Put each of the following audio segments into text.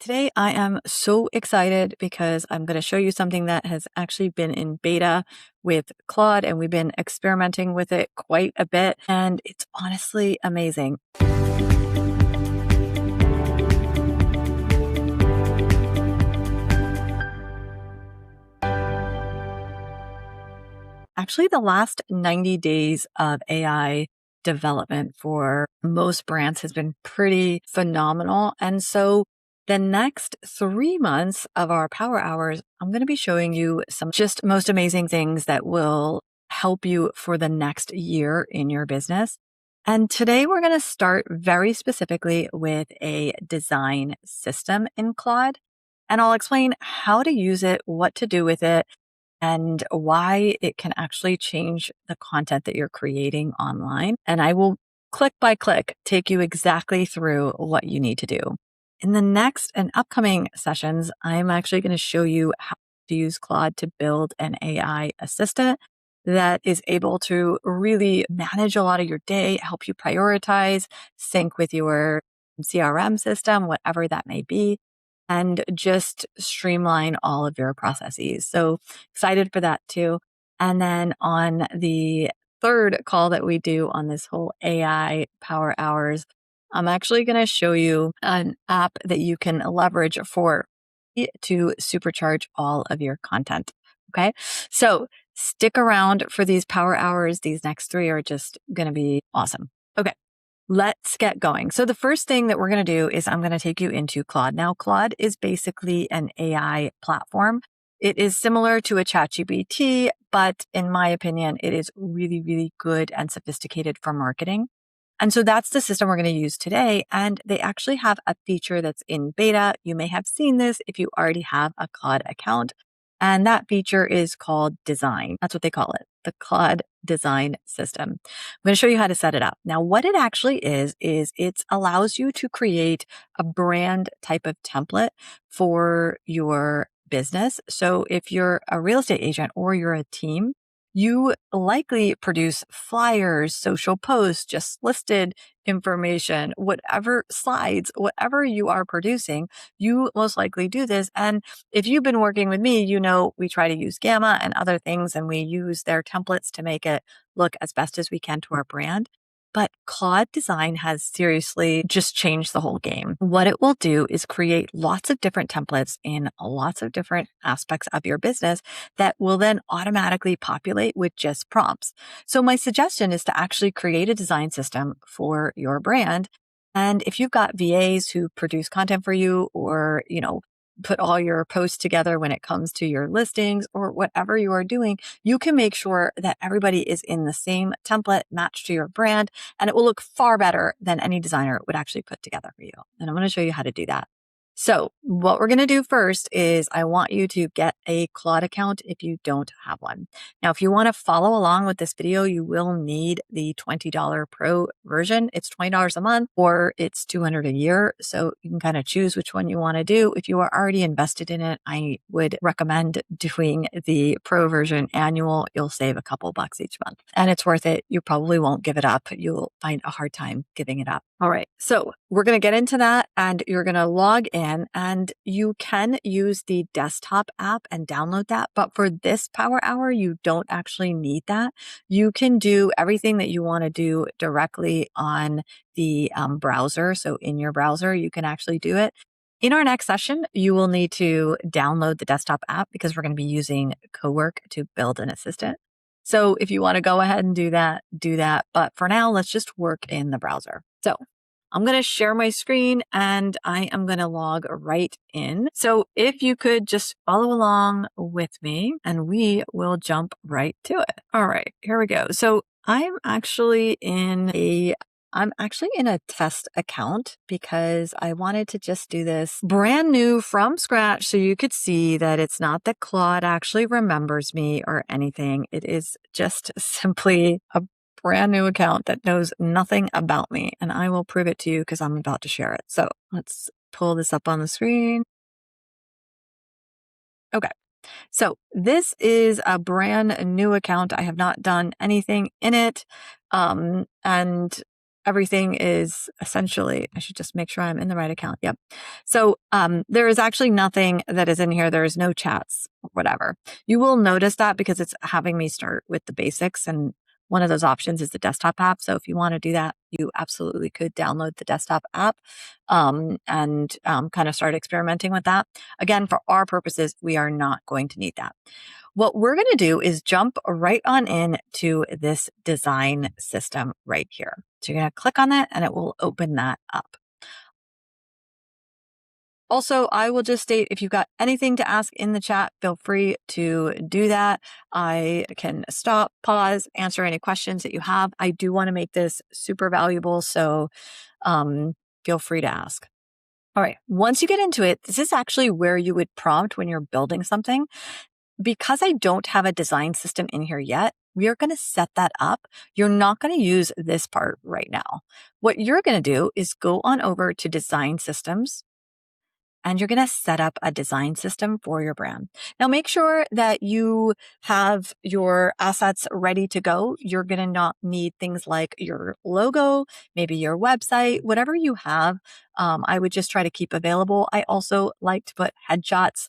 Today, I am so excited because I'm going to show you something that has actually been in beta with Claude, and we've been experimenting with it quite a bit, and it's honestly amazing. Actually, the last 90 days of AI development for most brands has been pretty phenomenal. And so the next 3 months of our power hours, I'm going to be showing you some just most amazing things that will help you for the next year in your business. And today we're going to start very specifically with a design system in Claude. And I'll explain how to use it, what to do with it, and why it can actually change the content that you're creating online. And I will click by click take you exactly through what you need to do. In the next and upcoming sessions, I'm actually going to show you how to use Claude to build an AI assistant that is able to really manage a lot of your day, help you prioritize, sync with your CRM system, whatever that may be, and just streamline all of your processes. So excited for that too. And then on the third call that we do on this whole AI power hours, I'm actually going to show you an app that you can leverage to supercharge all of your content. Okay. So stick around for these power hours. These next three are just going to be awesome. Okay. Let's get going. So the first thing that we're going to do is I'm going to take you into Claude. Now, Claude is basically an AI platform. It is similar to a ChatGPT, but in my opinion, it is really, really good and sophisticated for marketing. And so that's the system we're going to use today. And they actually have a feature that's in beta. You may have seen this if you already have a Claude account. And that feature is called Design. That's what they call it, the Claude Design System. I'm going to show you how to set it up. Now, what it actually is it allows you to create a brand type of template for your business. So if you're a real estate agent or you're a team, you likely produce flyers, social posts, just listed information, whatever slides, whatever you are producing, you most likely do this. And if you've been working with me, you know we try to use Gamma and other things, and we use their templates to make it look as best as we can to our brand. But Claude Design has seriously just changed the whole game. What it will do is create lots of different templates in lots of different aspects of your business that will then automatically populate with just prompts. So my suggestion is to actually create a design system for your brand. And if you've got VAs who produce content for you, or, put all your posts together when it comes to your listings or whatever you are doing, you can make sure that everybody is in the same template matched to your brand, and it will look far better than any designer would actually put together for you. And I'm going to show you how to do that. So what we're going to do first is I want you to get a Claude account if you don't have one. Now, if you want to follow along with this video, you will need the $20 Pro version. It's $20 a month or it's $200 a year. So you can kind of choose which one you want to do. If you are already invested in it, I would recommend doing the Pro version annual. You'll save a couple bucks each month and it's worth it. You probably won't give it up. You'll find a hard time giving it up. All right. So we're going to get into that and you're going to log in, and you can use the desktop app and download that. But for this power hour, you don't actually need that. You can do everything that you want to do directly on the browser. So in your browser, you can actually do it. In our next session, you will need to download the desktop app because we're going to be using Cowork to build an assistant. So if you want to go ahead and do that, do that. But for now, let's just work in the browser. So I'm going to share my screen and I am going to log right in. So if you could just follow along with me and we will jump right to it. All right, here we go. So I'm actually in a test account because I wanted to just do this brand new from scratch so you could see that it's not that Claude actually remembers me or anything. It is just simply a brand new account that knows nothing about me, and I will prove it to you because I'm about to share it. So let's pull this up on the screen. Okay. So this is a brand new account. I have not done anything in it. And everything is essentially, I should just make sure I'm in the right account. Yep. So there is actually nothing that is in here. There is no chats or whatever. You will notice that because it's having me start with the basics. And one of those options is the desktop app. So if you want to do that, you absolutely could download the desktop app and kind of start experimenting with that. Again, for our purposes, we are not going to need that. What we're going to do is jump right on in to this design system right here. So you're going to click on that and it will open that up. Also, I will just state if you've got anything to ask in the chat, feel free to do that. I can stop, pause, answer any questions that you have. I do want to make this super valuable, so feel free to ask. All right, once you get into it, this is actually where you would prompt when you're building something. Because I don't have a design system in here yet, we are going to set that up. You're not going to use this part right now. What you're going to do is go on over to Design Systems, and you're going to set up a design system for your brand. Now, make sure that you have your assets ready to go. You're going to not need things like your logo, maybe your website, whatever you have. I would just try to keep available. I also like to put headshots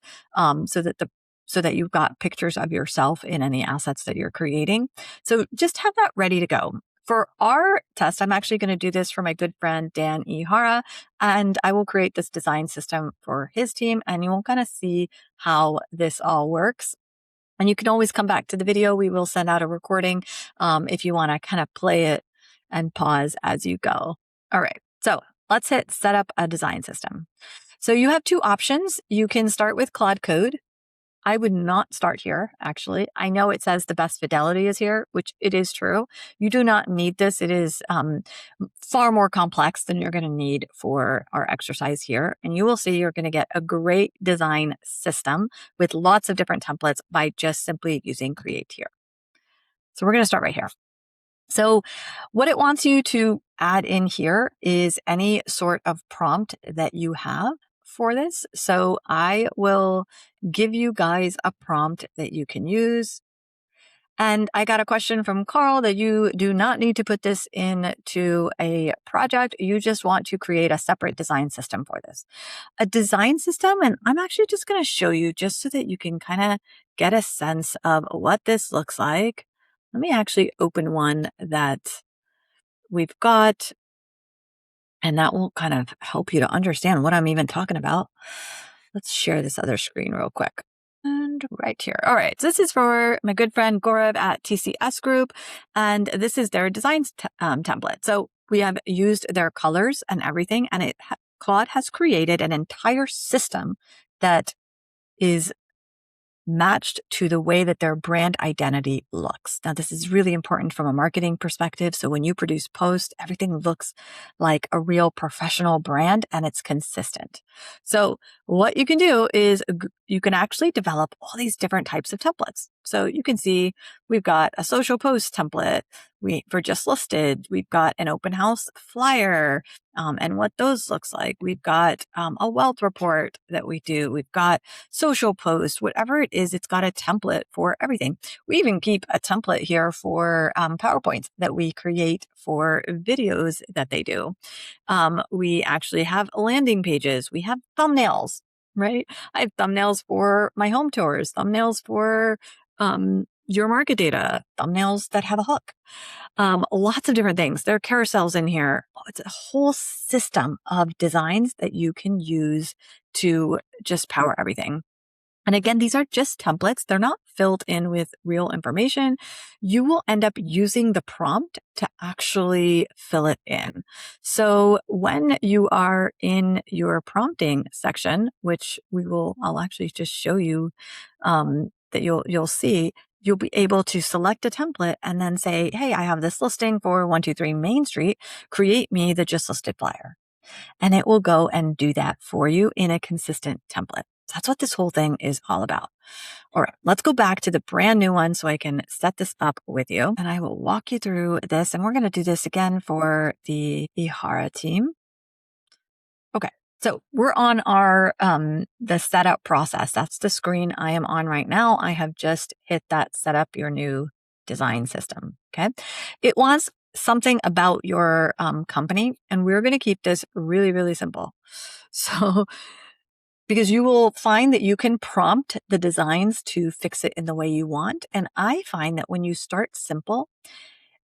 so that you've got pictures of yourself in any assets that you're creating. So just have that ready to go. For our test, I'm actually going to do this for my good friend, Dan Ihara, and I will create this design system for his team, and you will kind of see how this all works. And you can always come back to the video. We will send out a recording if you want to kind of play it and pause as you go. All right, so let's hit set up a design system. So you have two options. You can start with Claude Code. I would not start here, actually. I know it says the best fidelity is here, which it is true. You do not need this. It is far more complex than you're going to need for our exercise here. And you will see you're going to get a great design system with lots of different templates by just simply using Create here. So we're going to start right here. So what it wants you to add in here is any sort of prompt that you have for this. So I will give you guys a prompt that you can use. And I got a question from Carl that you do not need to put this into a project. You just want to create a separate design system for this. A design system, and I'm actually just going to show you just so that you can kind of get a sense of what this looks like. Let me actually open one that we've got, and that will kind of help you to understand what I'm even talking about. Let's share this other screen real quick. And right here. All right. So this is for my good friend Gaurav at TCS Group, and this is their design template. So we have used their colors and everything, and Claude has created an entire system that is matched to the way that their brand identity looks. Now, this is really important from a marketing perspective. So when you produce posts, everything looks like a real professional brand and it's consistent. So what you can do is you can actually develop all these different types of templates. So you can see we've got a social post template for just listed. We've got an open house flyer and what those looks like. We've got a wealth report that we do. We've got social posts, whatever it is, it's got a template for everything. We even keep a template here for PowerPoints that we create for videos that they do. We actually have landing pages. We have thumbnails, right? I have thumbnails for my home tours, thumbnails for your market data, thumbnails that have a hook. Lots of different things. There are carousels in here. It's a whole system of designs that you can use to just power everything. And again, these are just templates. They're not filled in with real information. You will end up using the prompt to actually fill it in. So when you are in your prompting section, which I'll actually just show you that you'll see, you'll be able to select a template and then say, hey, I have this listing for 123 Main Street. Create me the just listed flyer. And it will go and do that for you in a consistent template. That's what this whole thing is all about. All right, let's go back to the brand new one so I can set this up with you. And I will walk you through this. And we're going to do this again for the Ihara team. Okay, so we're on our the setup process. That's the screen I am on right now. I have just hit that set up your new design system. Okay, it wants something about your company. And we're going to keep this really, really simple. So, because you will find that you can prompt the designs to fix it in the way you want. And I find that when you start simple,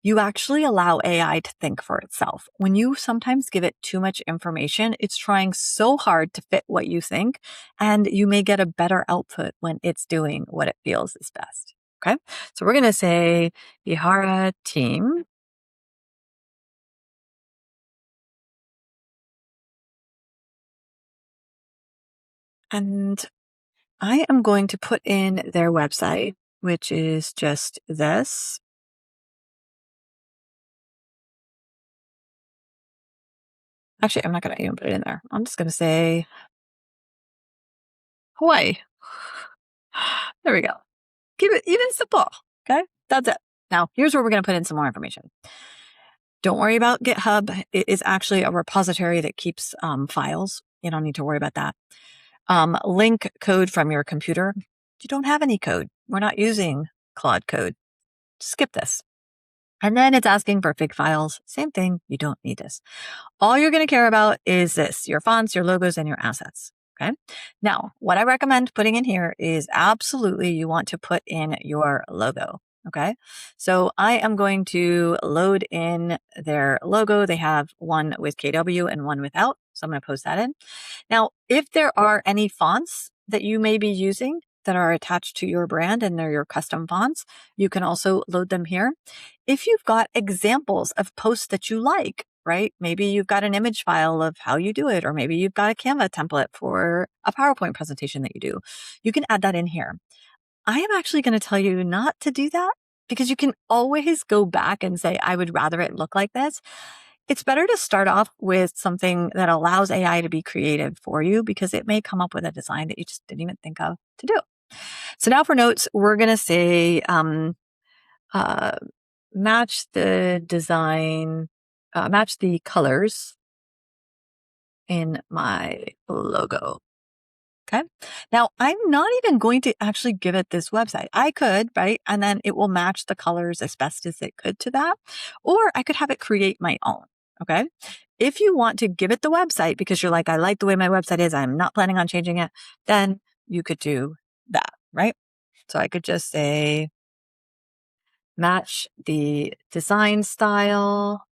you actually allow AI to think for itself. When you sometimes give it too much information, it's trying so hard to fit what you think, and you may get a better output when it's doing what it feels is best. Okay. So we're going to say Ihara team. And I am going to put in their website, which is just this. Actually, I'm not going to even put it in there. I'm just going to say Hawaii. There we go. Keep it even simple. Okay. That's it. Now, here's where we're going to put in some more information. Don't worry about GitHub. It is actually a repository that keeps files. You don't need to worry about that. Link code from your computer. You don't have any code. We're not using Claude code. Skip this. And then it's asking for fig files. Same thing. You don't need this. All you're going to care about is this, your fonts, your logos, and your assets. Okay. Now, what I recommend putting in here is absolutely you want to put in your logo. Okay. So I am going to load in their logo. They have one with KW and one without. So I'm going to post that in. Now, if there are any fonts that you may be using that are attached to your brand and they're your custom fonts, you can also load them here. If you've got examples of posts that you like, right? Maybe you've got an image file of how you do it, or maybe you've got a Canva template for a PowerPoint presentation that you do. You can add that in here. I am actually going to tell you not to do that because you can always go back and say, I would rather it look like this. It's better to start off with something that allows AI to be creative for you because it may come up with a design that you just didn't even think of to do. So now for notes, we're going to say, uh, match the design, match the colors in my logo. Okay. Now I'm not even going to actually give it this website. I could, right? And then it will match the colors as best as it could to that. Or I could have it create my own. Okay. If you want to give it the website because you're like, I like the way my website is, I'm not planning on changing it, then you could do that, right? So I could just say, match the design style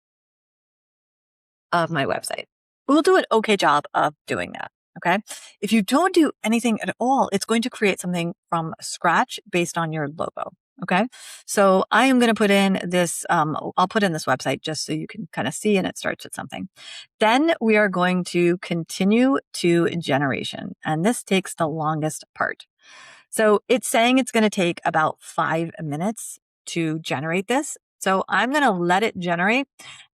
of my website. We'll do an okay job of doing that. Okay. If you don't do anything at all, it's going to create something from scratch based on your logo. Okay. So I am going to put in this, I'll put in this website just so you can kind of see, and it starts with something. Then we are going to continue to generation. And this takes the longest part. So it's saying it's going to take about 5 minutes to generate this. So I'm going to let it generate,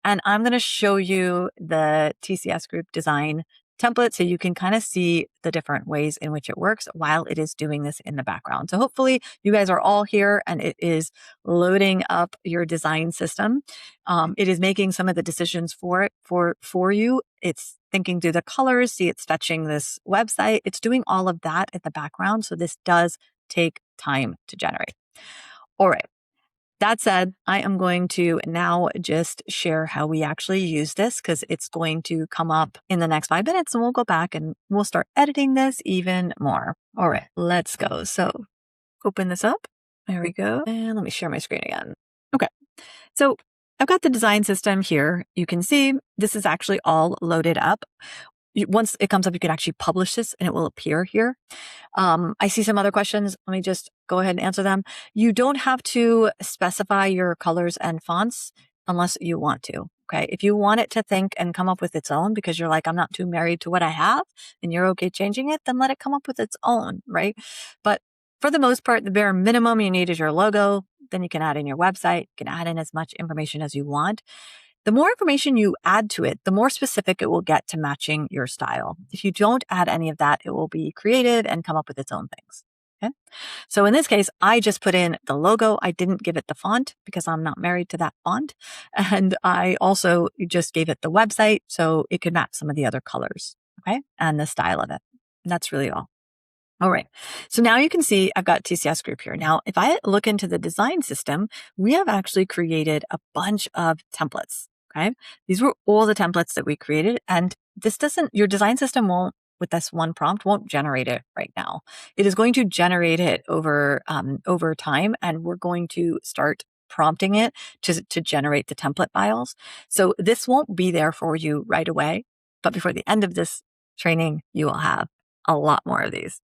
and I'm going to show you the TCS group design template so you can kind of see the different ways in which it works while it is doing this in the background. So hopefully you guys are all here and it is loading up your design system. It is making some of the decisions for you. It's thinking through the colors. See, it's fetching this website. It's doing all of that in the background. So this does take time to generate. All right. That said, I am going to now just share how we actually use this because it's going to come up in the next 5 minutes, and we'll go back and we'll start editing this even more. All right, let's go. So open this up. There we go. And let me share my screen again. Okay. So I've got the design system here. You can see this is actually all loaded up. Once it comes up, you can actually publish this and it will appear here. I see some other questions. Let me just go ahead and answer them. You don't have to specify your colors and fonts unless you want to. Okay. If you want it to think and come up with its own because you're like, I'm not too married to what I have and you're okay changing it, then let it come up with its own. Right. But for the most part, the bare minimum you need is your logo. Then you can add in your website. You can add in as much information as you want. The more information you add to it, the more specific it will get to matching your style. If you don't add any of that, it will be creative and come up with its own things. Okay. So in this case, I just put in the logo. I didn't give it the font because I'm not married to that font. And I also just gave it the website so it could match some of the other colors. Okay. And the style of it. And that's really all. All right. So now you can see I've got TCS Group here. Now, if I look into the design system, we have actually created a bunch of templates. Okay. These were all the templates that we created. And this doesn't, your design system won't, with this one prompt, won't generate it right now. It is going to generate it over time. And we're going to start prompting it to generate the template files. So this won't be there for you right away. But before the end of this training, you will have a lot more of these.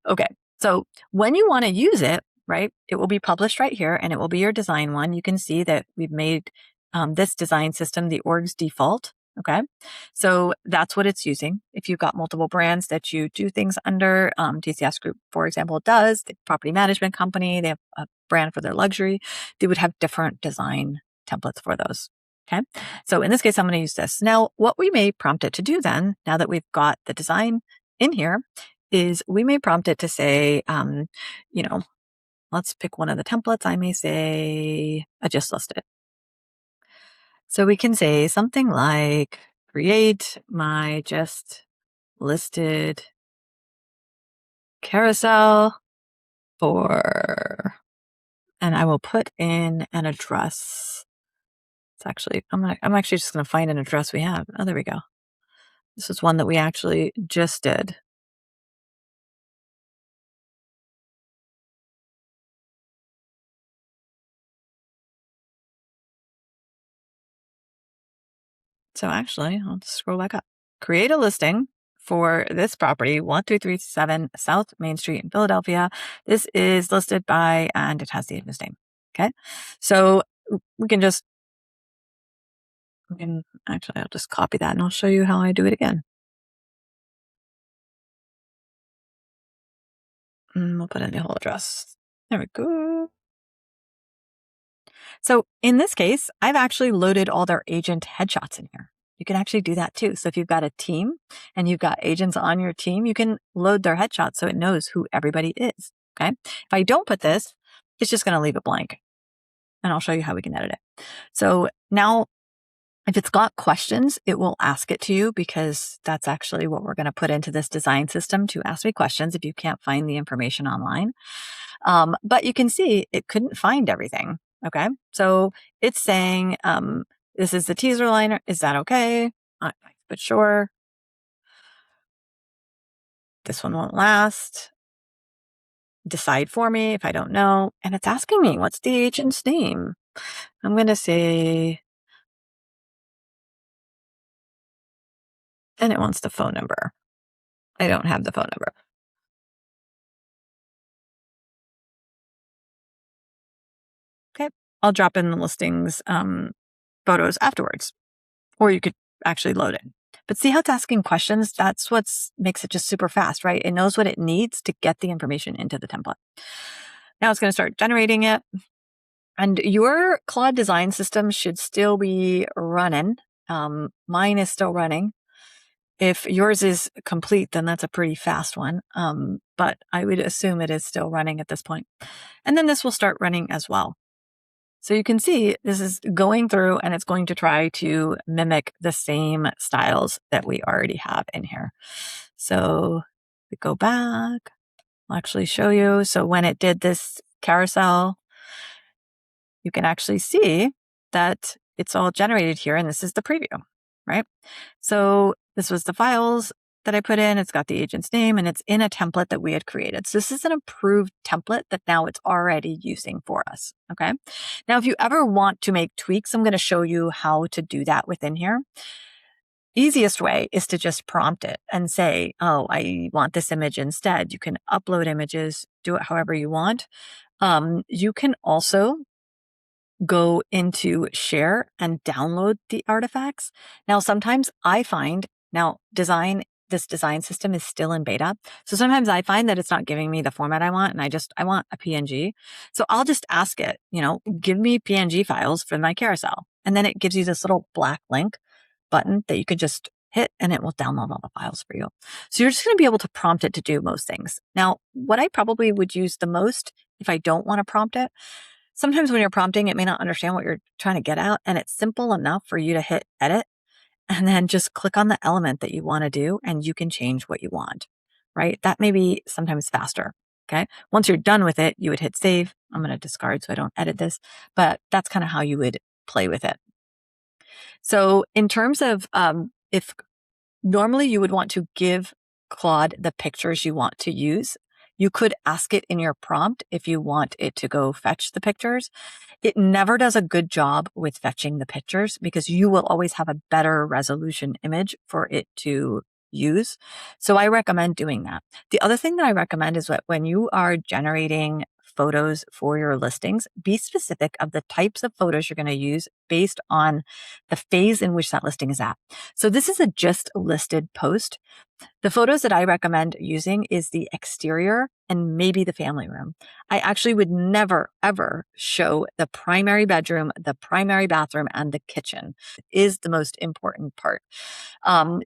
Okay. So when you want to use it, right, it will be published right here and it will be your design one. You can see that we've made this design system the org's default. Okay. So that's what it's using. If you've got multiple brands that you do things under, TCS Group, for example, does, the property management company, they have a brand for their luxury, they would have different design templates for those. Okay. So in this case, I'm going to use this. Now, what we may prompt it to do then, now that we've got the design in here, is we may prompt it to say, you know, let's pick one of the templates. I may say, I just listed. So we can say something like, create my just listed carousel for, and I will put in an address. It's actually, I'm actually just going to find an address we have. Oh, there we go. This is one that we actually just did. So actually, I'll just scroll back up. Create a listing for this property, 1337 South Main Street in Philadelphia. This is listed by, and it has the agent's name. Okay. So we can just, actually, I'll just copy that and I'll show you how I do it again. We'll put in the whole address. There we go. So in this case, I've actually loaded all their agent headshots in here. You can actually do that too. So if you've got a team and you've got agents on your team, you can load their headshots so it knows who everybody is. Okay. If I don't put this, it's just going to leave it blank. And I'll show you how we can edit it. So now if it's got questions, it will ask it to you because that's actually what we're going to put into this design system to ask me questions if you can't find the information online. But you can see it couldn't find everything. Okay. So it's saying, this is the teaser liner. Is that okay? But sure. This one won't last. Decide for me if I don't know. And it's asking me, what's the agent's name? I'm going to say, and it wants the phone number. I don't have the phone number. Okay. I'll drop in the listings photos afterwards, or you could actually load it. But see how it's asking questions? That's what makes it just super fast, right? It knows what it needs to get the information into the template. Now it's going to start generating it. And your Claude Design System should still be running. Mine is still running. If yours is complete, then that's a pretty fast one. But I would assume it is still running at this point. And then this will start running as well. So you can see this is going through and it's going to try to mimic the same styles that we already have in here. So we go back, I'll actually show you. So when it did this carousel, you can actually see that it's all generated here. And this is the preview, right? So this was the files that I put in. It's got the agent's name and it's in a template that we had created. So this is an approved template that now it's already using for us. Okay. Now, if you ever want to make tweaks, I'm going to show you how to do that within here. Easiest way is to just prompt it and say, oh, I want this image instead. You can upload images, do it however you want. You can also go into share and download the artifacts. Now, sometimes I find this design system is still in beta. So sometimes I find that it's not giving me the format I want and I want a PNG. So I'll just ask it, give me PNG files for my carousel. And then it gives you this little black link button that you could just hit and it will download all the files for you. So you're just going to be able to prompt it to do most things. Now, what I probably would use the most if I don't want to prompt it, sometimes when you're prompting, it may not understand what you're trying to get at, and it's simple enough for you to hit edit and then just click on the element that you want to do, and you can change what you want. right? That may be sometimes faster. Okay. Once you're done with it, you would hit save. I'm going to discard so I don't edit this, but that's kind of how you would play with it. So in terms of if normally you would want to give Claude the pictures you want to use, you could ask it in your prompt if you want it to go fetch the pictures. It never does a good job with fetching the pictures because you will always have a better resolution image for it to use. So I recommend doing that. The other thing that I recommend is that when you are generating photos for your listings, be specific of the types of photos you're going to use based on the phase in which that listing is at. So this is a just listed post. The photos that I recommend using is the exterior and maybe the family room. I actually would never, ever show the primary bedroom, the primary bathroom, and the kitchen. It is the most important part.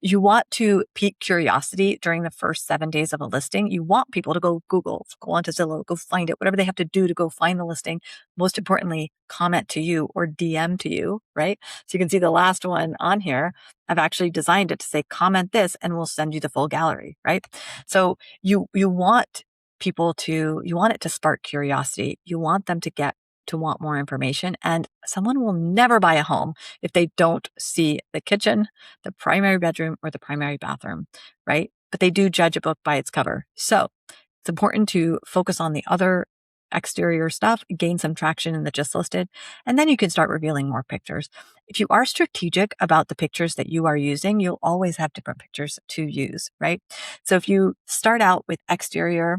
You want to pique curiosity during the first 7 days of a listing. You want people to go Google, go onto Zillow, go find it, whatever they have to do to go find the listing. Most importantly, comment to you or DM to you, right? So you can see the last one on here. I've actually designed it to say, comment this and we'll send you the full gallery, right? So you want you want it to spark curiosity. You want them to want more information. And someone will never buy a home if they don't see the kitchen, the primary bedroom, or the primary bathroom, right? But they do judge a book by its cover. So it's important to focus on the other exterior stuff, gain some traction in the just listed, and then you can start revealing more pictures. If you are strategic about the pictures that you are using, you'll always have different pictures to use, right? So if you start out with exterior,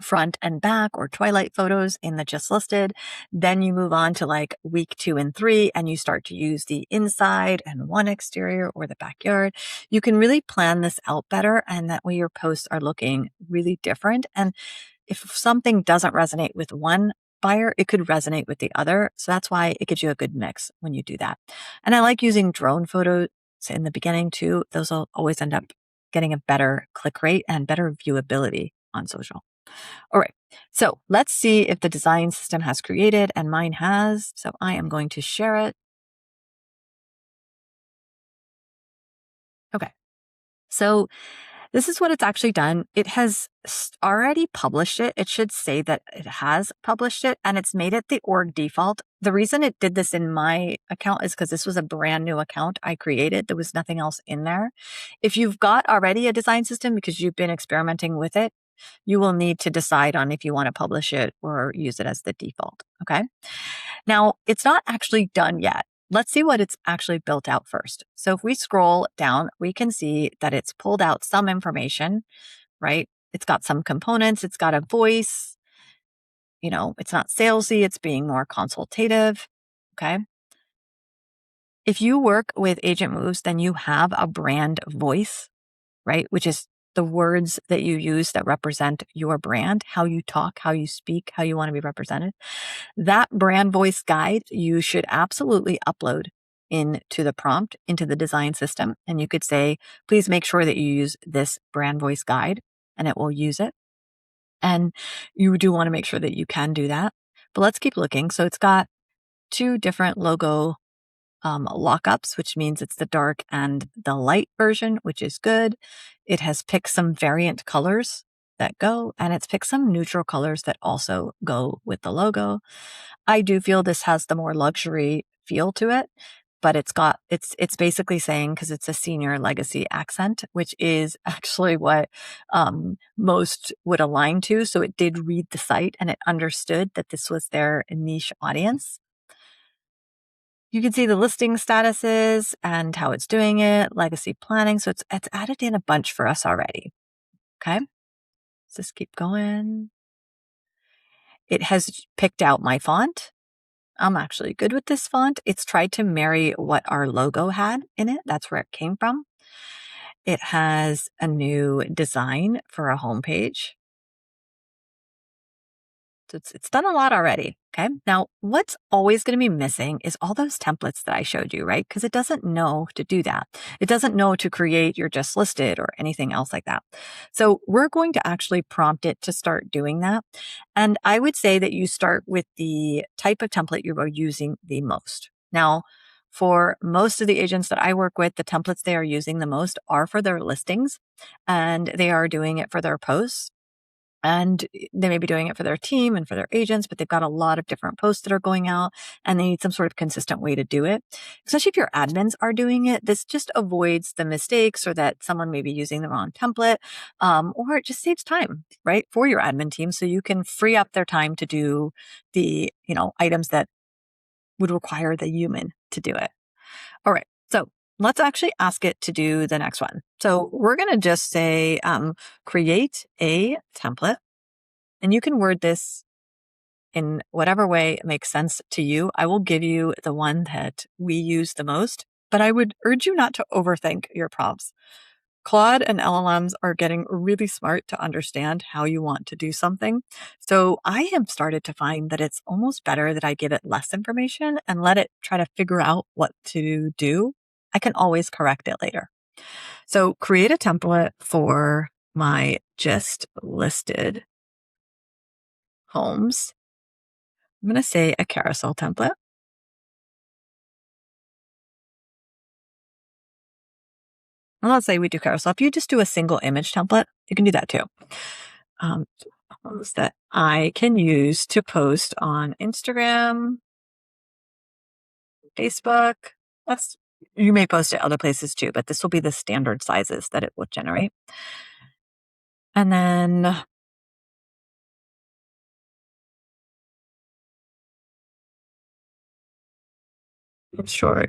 front and back or twilight photos in the just listed. Then you move on to like week 2 and 3 and you start to use the inside and one exterior or the backyard. You can really plan this out better and that way your posts are looking really different. And if something doesn't resonate with one buyer, it could resonate with the other. So that's why it gives you a good mix when you do that. And I like using drone photos in the beginning too. Those will always end up getting a better click rate and better viewability on social. All right. So let's see if the design system has created, and mine has. So I am going to share it. Okay. So this is what it's actually done. It has already published it. It should say that it has published it and it's made it the org default. The reason it did this in my account is because this was a brand new account I created. There was nothing else in there. If you've got already a design system because you've been experimenting with it, you will need to decide on if you want to publish it or use it as the default. Okay. Now, it's not actually done yet. Let's see what it's actually built out first. So if we scroll down, we can see that it's pulled out some information, right? It's got some components. It's got a voice. It's not salesy. It's being more consultative. Okay. If you work with Agent Moves, then you have a brand voice, right? Which is the words that you use that represent your brand, how you talk, how you speak, how you want to be represented. That brand voice guide, you should absolutely upload into the prompt, into the design system. And you could say, please make sure that you use this brand voice guide and it will use it. And you do want to make sure that you can do that. But let's keep looking. So it's got 2 different logo lockups, which means it's the dark and the light version, which is good. It has picked some variant colors that go, and it's picked some neutral colors that also go with the logo. I do feel this has the more luxury feel to it, but it's basically saying, because it's a senior legacy accent, which is actually what most would align to. So it did read the site and it understood that this was their niche audience. You can see the listing statuses and how it's doing it, legacy planning. So it's added in a bunch for us already. Okay. Let's just keep going. It has picked out my font. I'm actually good with this font. It's tried to marry what our logo had in it. That's where it came from. It has a new design for a homepage. So it's done a lot already. Okay. Now, what's always going to be missing is all those templates that I showed you, right? Because it doesn't know to do that. It doesn't know to create your just listed or anything else like that. So we're going to actually prompt it to start doing that. And I would say that you start with the type of template you are using the most. Now, for most of the agents that I work with, the templates they are using the most are for their listings. and they are doing it for their posts. And they may be doing it for their team and for their agents, but they've got a lot of different posts that are going out and they need some sort of consistent way to do it. Especially if your admins are doing it, this just avoids the mistakes or that someone may be using the wrong template, or it just saves time, right, for your admin team. So you can free up their time to do the, items that would require the human to do it. All right. So let's actually ask it to do the next one. So we're going to just say, create a template. And you can word this in whatever way makes sense to you. I will give you the one that we use the most, but I would urge you not to overthink your prompts. Claude and LLMs are getting really smart to understand how you want to do something. So I have started to find that it's almost better that I give it less information and let it try to figure out what to do. I can always correct it later. So create a template for my just listed homes. I'm going to say a carousel template. And let's say we do carousel. If you just do a single image template, you can do that too. Um, that I can use to post on Instagram, Facebook. That's You may post it other places too, but this will be the standard sizes that it will generate. And then sure.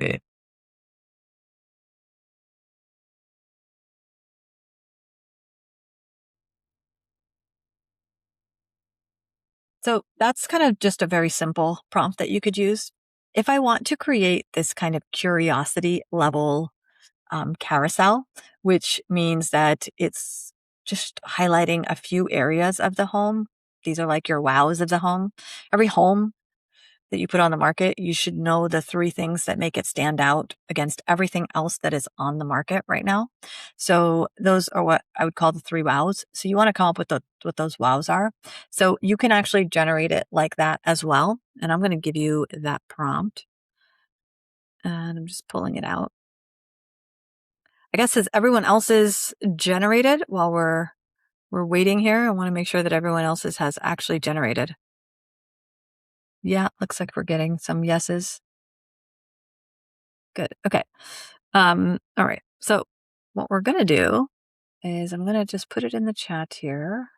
So that's kind of just a very simple prompt that you could use. If I want to create this kind of curiosity level carousel, which means that it's just highlighting a few areas of the home. These are like your wows of the home. Every home that you put on the market, you should know the three things that make it stand out against everything else that is on the market right now. So those are what I would call the three wows. So you want to come up with what those wows are. So you can actually generate it like that as well. And I'm going to give you that prompt. And I'm just pulling it out. I guess as everyone else's generated while we're waiting here, I want to make sure that everyone else's has actually generated. Yeah, looks like we're getting some yeses. Good. Okay. All right. So what we're gonna do is I'm gonna just put it in the chat here.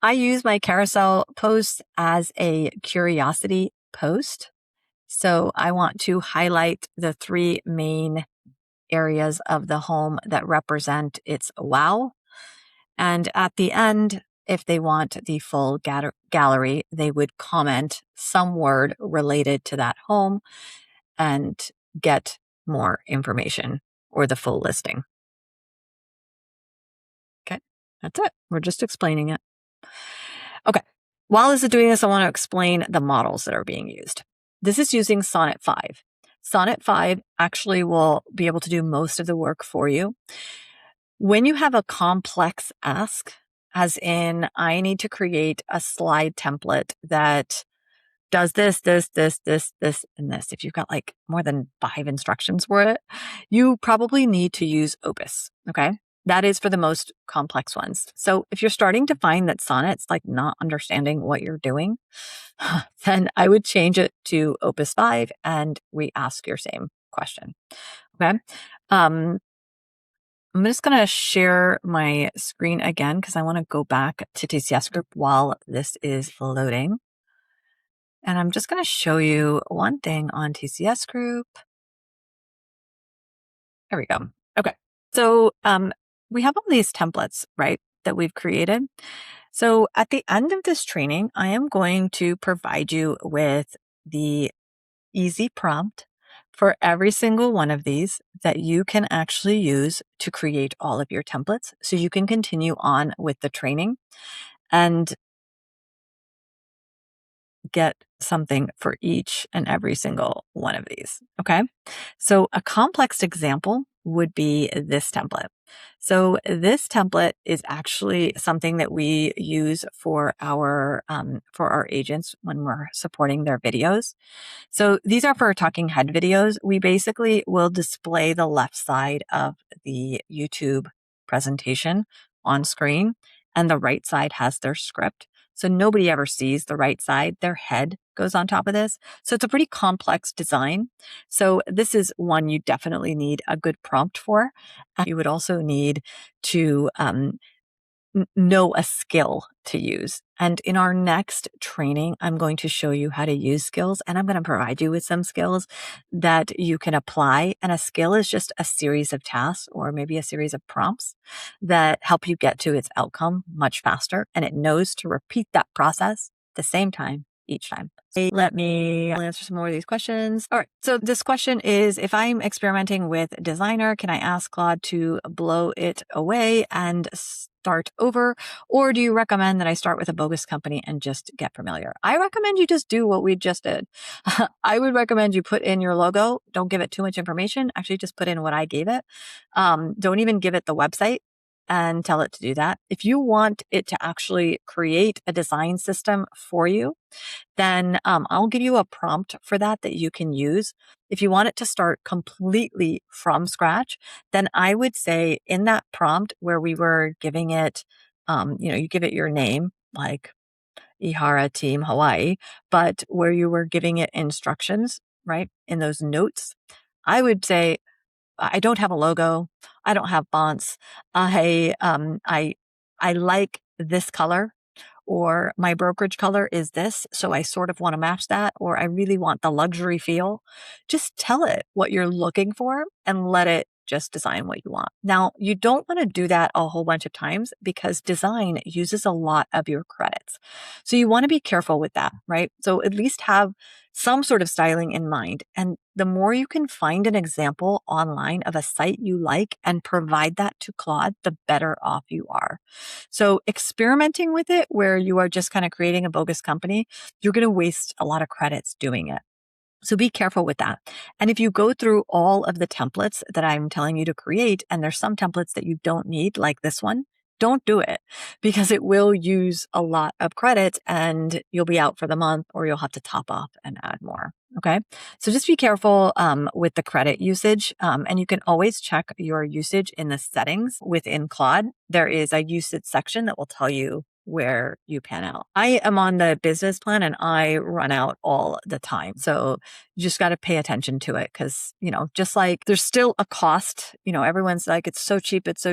I use my carousel post as a curiosity post. So I want to highlight the three main areas of the home that represent its wow. And at the end, if they want the full gallery, they would comment some word related to that home and get more information or the full listing. Okay, that's it. We're just explaining it. Okay, while this is doing this, I want to explain the models that are being used. This is using Sonnet 5. Sonnet 5 actually will be able to do most of the work for you. When you have a complex ask, as in, I need to create a slide template that does this, and this. If you've got like more than 5 instructions for it, you probably need to use Opus. Okay. That is for the most complex ones. So if you're starting to find that Sonnet's like not understanding what you're doing, then I would change it to Opus 5 and re-ask your same question. Okay. Um, I'm just going to share my screen again because I want to go back to TCS Group while this is loading. And I'm just going to show you one thing on TCS Group. There we go. Okay. So we have all these templates, right, that we've created. So at the end of this training, I am going to provide you with the easy prompt for every single one of these that you can actually use to create all of your templates so you can continue on with the training and get something for each and every single one of these. Okay. So a complex example would be this template. So this template is actually something that we use for our agents when we're supporting their videos. So these are for talking head videos. We basically will display the left side of the YouTube presentation on screen, and the right side has their script. So nobody ever sees the right side. Their head goes on top of this. So it's a pretty complex design. So this is one you definitely need a good prompt for. You would also need to know a skill to use. And in our next training, I'm going to show you how to use skills, and I'm going to provide you with some skills that you can apply. And a skill is just a series of tasks or maybe a series of prompts that help you get to its outcome much faster. And it knows to repeat that process the same time each time. I'll answer some more of these questions. All right. So this question is, if I'm experimenting with Designer, can I ask Claude to blow it away and start over? Or do you recommend that I start with a bogus company and just get familiar? I recommend you just do what we just did. I would recommend you put in your logo. Don't give it too much information. Actually, just put in what I gave it. Don't even give it the website and tell it to do that. If you want it to actually create a design system for you, then I'll give you a prompt for that you can use. If you want it to start completely from scratch, then I would say in that prompt where we were giving it, you give it your name, like Ihara Team Hawaii, but where you were giving it instructions, right, in those notes, I would say, I don't have a logo. I don't have fonts. I like this color, or my brokerage color is this, so I sort of want to match that, or I really want the luxury feel. Just tell it what you're looking for and let it just design what you want. Now, you don't want to do that a whole bunch of times because design uses a lot of your credits. So you want to be careful with that, right? So at least have some sort of styling in mind. And the more you can find an example online of a site you like and provide that to Claude, the better off you are. So experimenting with it where you are just kind of creating a bogus company, you're going to waste a lot of credits doing it. So be careful with that. And if you go through all of the templates that I'm telling you to create, and there's some templates that you don't need, like this one, don't do it because it will use a lot of credits and you'll be out for the month or you'll have to top off and add more. Okay. So just be careful with the credit usage. And you can always check your usage in the settings within Claude. There is a usage section that will tell you where you pan out. I am on the business plan and I run out all the time. So you just got to pay attention to it because, just like there's still a cost, everyone's like, it's so cheap, it's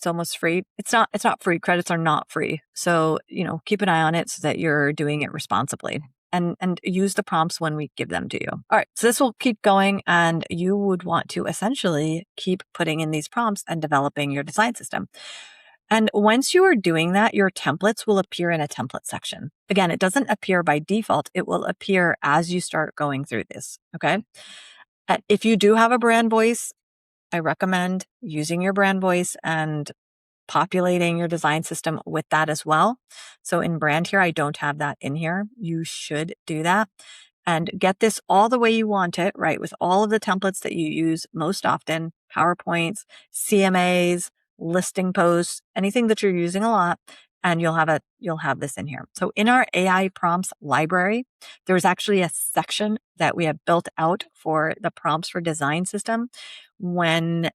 almost free. It's not free. Credits are not free. So, keep an eye on it so that you're doing it responsibly. And use the prompts when we give them to you. All right, so this will keep going and you would want to essentially keep putting in these prompts and developing your design system. And once you are doing that, your templates will appear in a template section. Again, it doesn't appear by default. It will appear as you start going through this. Okay. If you do have a brand voice, I recommend using your brand voice and populating your design system with that as well. So in brand here, I don't have that in here. You should do that and get this all the way you want it, right? With all of the templates that you use most often, PowerPoints, CMAs, listing posts, anything that you're using a lot, and you'll have this in here. So in our AI prompts library, there's actually a section that we have built out for the prompts for design system. When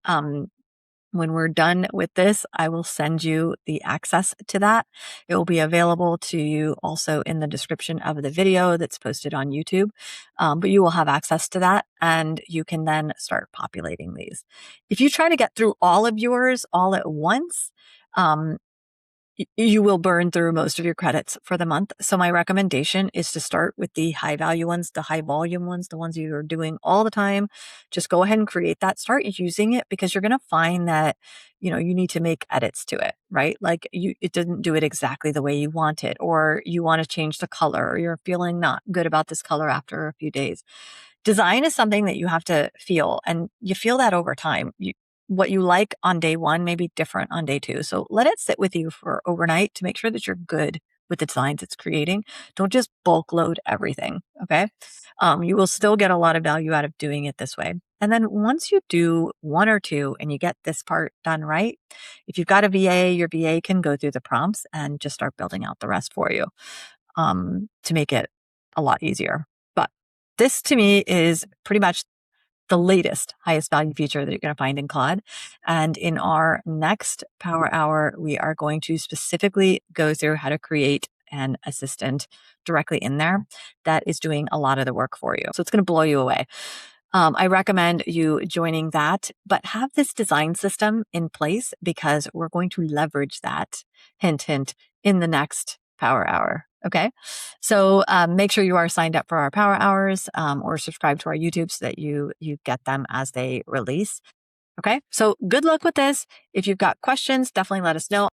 we're done with this, I will send you the access to that. It will be available to you also in the description of the video that's posted on YouTube. But you will have access to that and you can then start populating these. If you try to get through all of yours all at once, you will burn through most of your credits for the month. So my recommendation is to start with the high value ones, the high volume ones, the ones you're doing all the time. Just go ahead and create that. Start using it because you're going to find that, you need to make edits to it, right? Like it didn't do it exactly the way you want it, or you want to change the color, or you're feeling not good about this color after a few days. Design is something that you have to feel, and you feel that over time. What you like on day one may be different on day two. So let it sit with you for overnight to make sure that you're good with the designs it's creating. Don't just bulk load everything. Okay. You will still get a lot of value out of doing it this way. And then once you do one or two and you get this part done right, if you've got a VA, your VA can go through the prompts and just start building out the rest for you to make it a lot easier. But this to me is pretty much the latest highest value feature that you're going to find in Claude. And in our next Power Hour, we are going to specifically go through how to create an assistant directly in there that is doing a lot of the work for you. So it's going to blow you away. I recommend you joining that, but have this design system in place because we're going to leverage that, hint, hint, in the next Power Hour. Okay. So make sure you are signed up for our Power Hours or subscribe to our YouTube so that you get them as they release. Okay. So good luck with this. If you've got questions, definitely let us know.